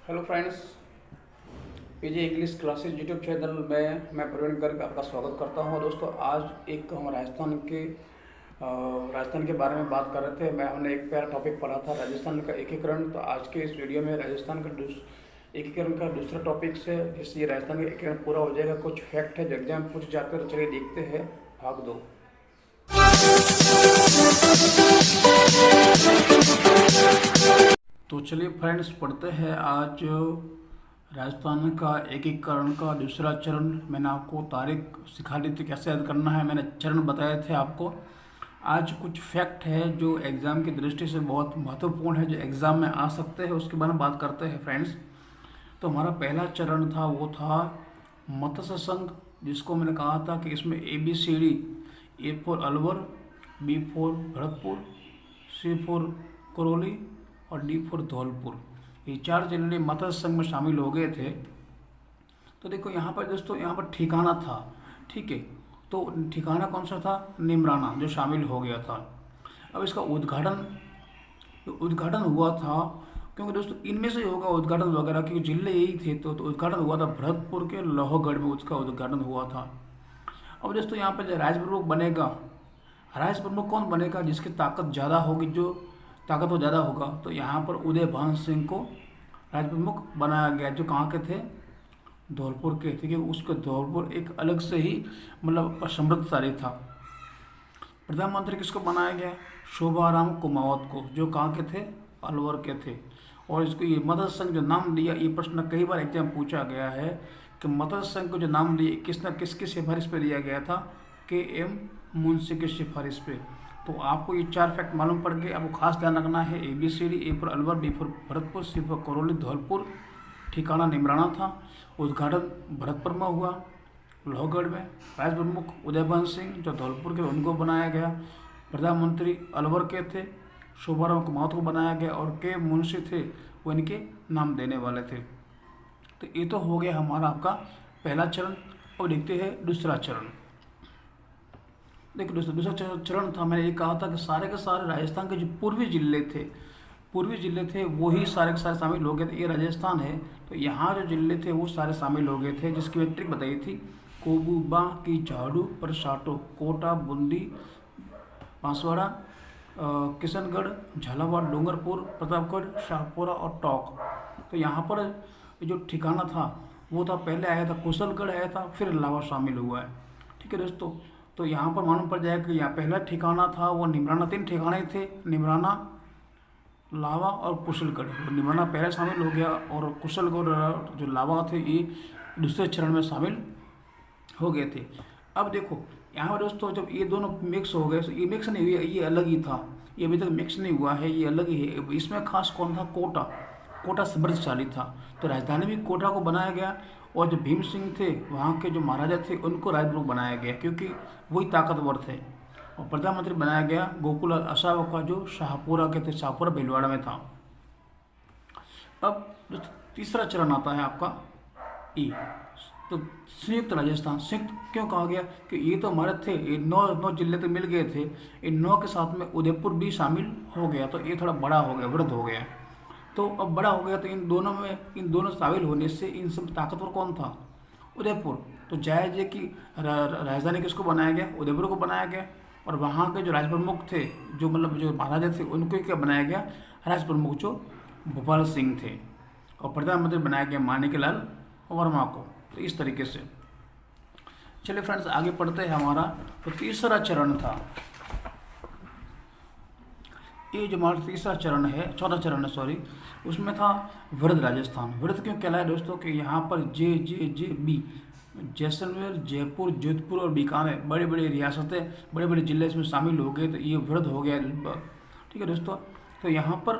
Hello friends, पीजे English classes YouTube channel में मैं प्रवीण गर्ग आपका स्वागत करता हूं। दोस्तों, आज एक हम राजस्थान के बारे में बात कर रहे थे। हमने एक प्यारा टॉपिक पढ़ा था, राजस्थान का एकीकरण। तो आज के इस वीडियो में राजस्थान का एकीकरण का दूसरा टॉपिक से, जिससे राजस्थान का एकीकरण पूरा हो जाएगा। कुछ फैक्ट है जो एग्जाम पूछ जाकर, चलिए देखते हैं भाग 2। तो चलिए फ्रेंड्स, पढ़ते हैं आज राजस्थान का एकीकरण का दूसरा चरण। मैंने आपको तारीख सिखा दी थी कैसे याद करना है, मैंने चरण बताए थे आपको। आज कुछ फैक्ट है जो एग्ज़ाम की दृष्टि से बहुत महत्वपूर्ण है, जो एग्ज़ाम में आ सकते हैं, उसके बारे में बात करते हैं फ्रेंड्स। तो हमारा पहला चरण था, वो था मत्स्य संघ, जिसको मैंने कहा था कि इसमें ABCD, A for Alwar, B for Bharatpur, C for Karauli और D फॉर धौलपुर, ये 4 जिले मत्स्य संघ में शामिल हो गए थे। तो देखो यहाँ पर दोस्तों, यहाँ पर ठिकाना था, ठीक है। तो ठिकाना कौन सा था? निमराना, जो शामिल हो गया था। अब इसका उद्घाटन हुआ था, क्योंकि दोस्तों इनमें से होगा उद्घाटन वगैरह, क्योंकि जिले यही थे। तो उद्घाटन हुआ था भरतपुर के लोहगढ़ में, उसका उद्घाटन हुआ था। अब दोस्तों यहाँ पर जो राज्य प्रमुख बनेगा, राज्य प्रमुख कौन बनेगा? जिसकी ताकत ज़्यादा होगी, जो ताकत वो ज़्यादा होगा। तो यहाँ पर उदयभान सिंह को राज्य प्रमुख बनाया गया, जो कहाँ के थे? धौलपुर के थे, क्योंकि उसके धौलपुर एक अलग से ही मतलब समृद्धशाली था। प्रधानमंत्री किसको बनाया गया? शोभाराम कुमावत को, जो कहाँ के थे? अलवर के थे। और इसको ये मत्स्य संघ जो नाम दिया, ये प्रश्न कई बार एग्जाम पूछा गया है कि मत्स्य संघ को जो नाम दिया किसकी सिफारिश पे दिया गया था? KM मुंशी की सिफारिश पे। तो आपको ये 4 फैक्ट मालूम पड़ गए। आपको खास ध्यान रखना है, ABCD, A for Alwar, B for Bharatpur, C for Karauli, Dholpur. ठिकाना निमराना था। उद्घाटन भरतपुर में हुआ, लोहगढ़ में। राज्य प्रमुख उदयभान सिंह, जो धौलपुर के, उनको बनाया गया। प्रधानमंत्री अलवर के थे, शोभाराम कुमावत को बनाया गया। और KM मुंशी थे, वो इनके नाम देने वाले थे। तो ये तो हो गया हमारा आपका पहला चरण। और देखते हैं दूसरा चरण। देखिए दोस्तों, दूसरा चरण था, मैंने ये कहा था कि सारे के सारे राजस्थान के जो पूर्वी जिले थे वही सारे के सारे शामिल हो गए थे। ये राजस्थान है, तो यहाँ जो जिले थे वो सारे शामिल हो गए थे, जिसकी मैं ट्रिक बताई थी। कोबू, बांकी, झाड़ू, परसाटो, कोटा, बूंदी, बांसवाड़ा, किशनगढ़, झालावाड़, डूंगरपुर, प्रतापगढ़, शाहपुरा और टोंक। तो यहाँ पर जो ठिकाना था वो था, पहले आया था कुशलगढ़ आया था, फिर लावा शामिल हुआ है, ठीक है दोस्तों। तो यहाँ पर मालूम पड़ जाएगा कि यहाँ पहला ठिकाना था वो निमराना। 3 ठिकाने थे, निमराना, लावा और कुशलगढ़। निमराना पहले शामिल हो गया, और कुशलगढ़ जो लावा थे ये दूसरे चरण में शामिल हो गए थे। अब देखो यहाँ पर दोस्तों, जब ये दोनों मिक्स हो गए, ये मिक्स नहीं हुआ, ये अलग ही था, ये अभी तक मिक्स नहीं हुआ है, ये अलग ही है। इसमें खास कौन था? कोटा समृद्धशाली था, तो राजधानी भी कोटा को बनाया गया। और जो भीम सिंह थे, वहाँ के जो महाराजा थे, उनको राज्य प्रमुख बनाया गया, क्योंकि वही ताकतवर थे। और प्रधानमंत्री बनाया गया गोकुललाल आसाव का, जो शाहपुरा के थे, शाहपुरा भीलवाड़ा में था। अब जो तीसरा चरण आता है आपका ई, तो संयुक्त राजस्थान। संयुक्त क्यों कहा गया? कि ये तो हमारे थे, ये 9 जिले तो मिल गए थे, इन 9 के साथ में उदयपुर भी शामिल हो गया, तो ये थोड़ा बड़ा हो गया, वृद्ध हो गया। तो अब बड़ा हो गया, तो इन दोनों शामिल होने से इन सब ताकतवर कौन था? उदयपुर। तो जायज है कि राजधानी किसको बनाया गया? उदयपुर को बनाया गया। और वहाँ के जो राज प्रमुख थे, जो मतलब जो महाराजा थे, उनको क्या बनाया गया? राज प्रमुख, जो भोपाल सिंह थे। और प्रधानमंत्री बनाया गया माणिक्यलाल वर्मा को। तो इस तरीके से चलिए फ्रेंड्स, आगे पढ़ते हैं। हमारा तो तीसरा चरण था, ये जो हमारा तीसरा चरण है, चौथा चरण है सॉरी, उसमें था वृद्ध राजस्थान। वृद्ध क्यों कहलाया दोस्तों? कि यहाँ पर JJB, जैसलमेर, जयपुर, जोधपुर और बीकानेर, बड़े बड़े रियासतें, बड़े बड़े जिले इसमें शामिल हो गए, तो ये वृद्ध हो गया, ठीक है दोस्तों। तो यहाँ पर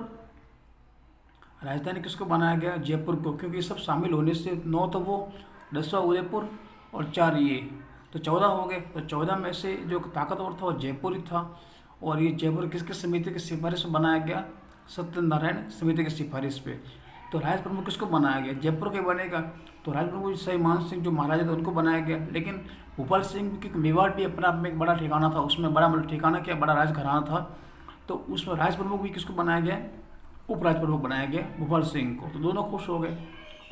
राजधानी किसको बनाया गया? जयपुर को, क्योंकि सब शामिल होने से 9 तो वो, 10वां उदयपुर और 4 ये, तो 14 हो गए। तो 14 में से जो ताकतवर था वो जयपुर ही था। और ये जयपुर किसके समिति की सिफारिश पर बनाया गया? सत्यनारायण समिति की सिफारिश पे। तो राज्य प्रमुख किसको बनाया गया? जयपुर के बनेगा। तो राज्य प्रमुख सही मान सिंह जो महाराजा थे उनको बनाया गया। लेकिन भोपाल सिंह की मेवाड़ भी अपने आप में एक बड़ा ठिकाना था, उसमें बड़ा मतलब ठिकाना क्या, बड़ा राज घराना था। तो उसमें राज्य प्रमुख भी किसको बनाया गया? उपराष्ट्रपति बनाया गया भूपाल सिंह को, तो दोनों खुश हो गए।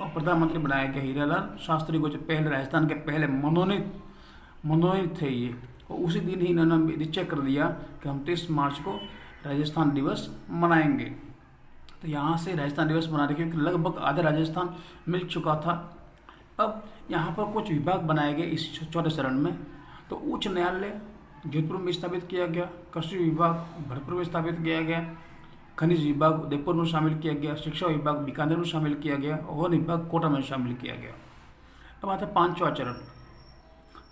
और प्रधानमंत्री बनाया गया हीरालाल शास्त्री को, जो पहले राजस्थान के पहले मनोनीत थे ये। और उसी दिन ही इन्होंने निश्चय कर दिया कि हम 30 मार्च को राजस्थान दिवस मनाएंगे। तो यहाँ से राजस्थान दिवस मना रहे, क्योंकि लगभग आधा राजस्थान मिल चुका था। अब यहाँ पर कुछ विभाग बनाए गए इस चौथे चरण में। तो उच्च न्यायालय जोधपुर में स्थापित किया गया, कृषि विभाग भरतपुर में स्थापित किया गया, खनिज विभाग उदयपुर में शामिल किया गया, शिक्षा विभाग बीकानेर में शामिल किया गया और वन विभाग कोटा में शामिल किया गया। अब आता है पांचवा चरण।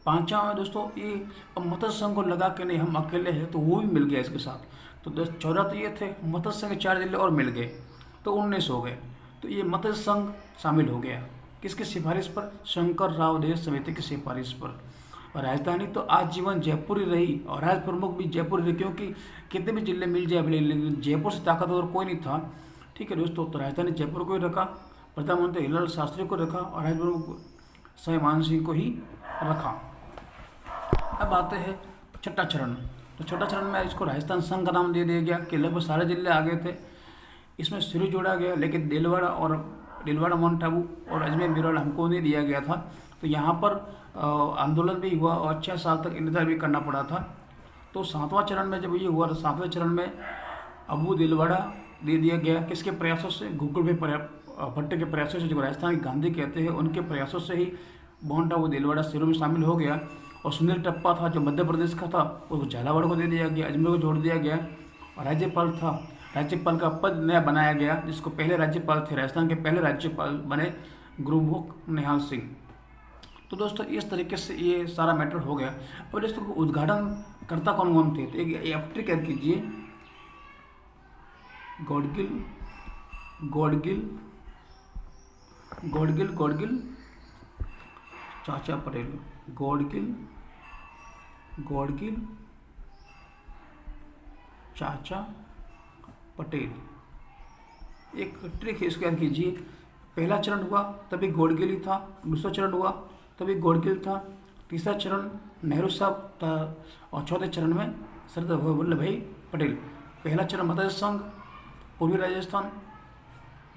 पांचवा में दोस्तों ये मत्स्य संघ को लगा के नहीं हम अकेले हैं, तो वो भी मिल गया इसके साथ। तो 14 तो ये थे, मत्स्य संघ के 4 जिले और मिल गए, तो 19 हो गए। तो ये मत्स्य संघ शामिल हो गया, किसकी सिफारिश पर? शंकर राव देश समिति की सिफारिश पर। और राजधानी तो आजीवन जयपुर ही रही और राज्य प्रमुख भी जयपुर रही, क्योंकि कितने भी जिले मिल जाए, लेकिन जयपुर से ताकतवर कोई नहीं था। ठीक है दोस्तों, तो राजधानी जयपुर को ही रखा, प्रधानमंत्री हीरालाल शास्त्री को रखा और राज्य प्रमुख सवाई मान सिंह को ही रखा। अब आते हैं छठा चरण। तो छठा चरण में इसको राजस्थान संघ का नाम दे दिया गया कि लगभग सारे जिले आ गए थे। इसमें सिरू जोड़ा गया, लेकिन दिलवाड़ा माउंट आबू और अजमेर मेरठ हमको नहीं दिया गया था। तो यहाँ पर आंदोलन भी हुआ और 6 साल तक इंतजार भी करना पड़ा था। तो 7वां चरण में जब ये हुआ तो 7वें चरण में अबू दिलवाड़ा दे दिया गया, किसके प्रयासों से? गूगल भट्ट के प्रयासों से, जो राजस्थान के गांधी कहते हैं, उनके प्रयासों से ही माउंट आबू दिलवाड़ा सिरों में शामिल हो गया। और सुनील टप्पा था जो मध्य प्रदेश का था, उसको झालावाड़ को दे दिया गया, अजमेर को जोड़ दिया गया। और राज्यपाल का पद नया बनाया गया, जिसको पहले राज्यपाल थे, राजस्थान के पहले राज्यपाल बने गुरुमुख निहाल सिंह। तो दोस्तों इस तरीके से ये सारा मैटर हो गया। और दोस्तों उद्घाटन करता कौन थे? तो एक एप्टी कर कीजिए, गौडगिल चाचा पटेल, गौडगिल चाचा पटेल। एक ट्रिक है, इसको याद कीजिए। पहला चरण हुआ तभी गौडगिल ही था, दूसरा चरण हुआ तभी गौडगिल था, तीसरा चरण नेहरू साहब था और चौथे चरण में सरदार वल्लभ भाई पटेल। पहला चरण मत्स्य संघ, पूर्वी राजस्थान,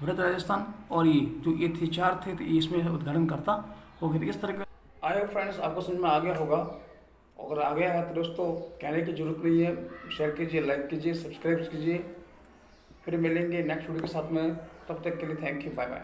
भरत राजस्थान और ये थे 4 थे, तो इसमें उद्घाटन करता हो गए। इस तरह का आए फ्रेंड्स, आपको समझ में आ गया होगा। अगर आ गया है तो दोस्तों कहने की जरूरत नहीं है, शेयर कीजिए, लाइक कीजिए, सब्सक्राइब कीजिए। फिर मिलेंगे नेक्स्ट वीडियो के साथ में, तब तक के लिए थैंक यू, बाय बाय।